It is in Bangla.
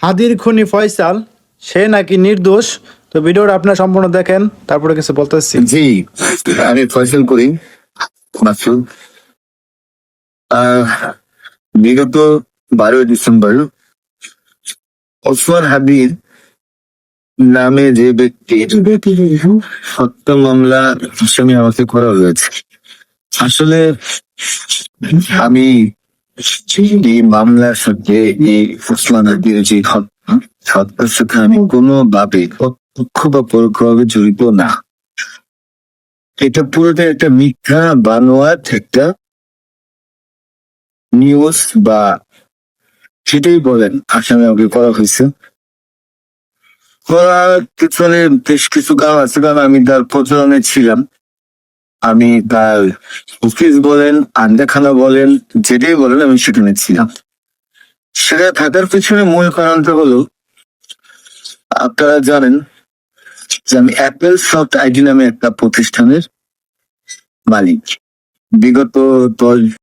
হাদির খুনি ফয়সাল সে নাকি নির্দোষ। তো ভিডিওটা আপনারা সম্পূর্ণ দেখেন, তারপরে কিছু বলতেছি। জি, আমি ফয়সাল করিম মাসুদ। বিগত 12 ডিসেম্বর ওসমান হাদির নামে যে ব্যক্তির হত্যা মামলা আসামি আমাকে করা হয়েছে, আসলে আমি এই মামলার সাথে এই ওসমান হাদির যে হত্যার সাথে আমি কোনোভাবে প্রত্যক্ষ বা পরোক্ষভাবে জড়িত না। এটা পুরোটাই একটা মিথ্যা বানোয়াট একটা নিউজ, বা সেটাই বলেন আসামি আমাকে করা হয়েছে। করার পিছনে বেশ কিছু কারণ আছে, কারণ আমি তার প্রচারণে ছিলাম। আমি তার অফিস বলেন, আন্ডাখানা বলেন, যেটাই বলেন আমি সেখানে ছিলাম। সেটা থাকার পিছনে মূল কারণটা হলো, আপনারা জানেন যে আমি অ্যাপেল সফট আইডি নামে একটা প্রতিষ্ঠানের মালিক। বিগত 10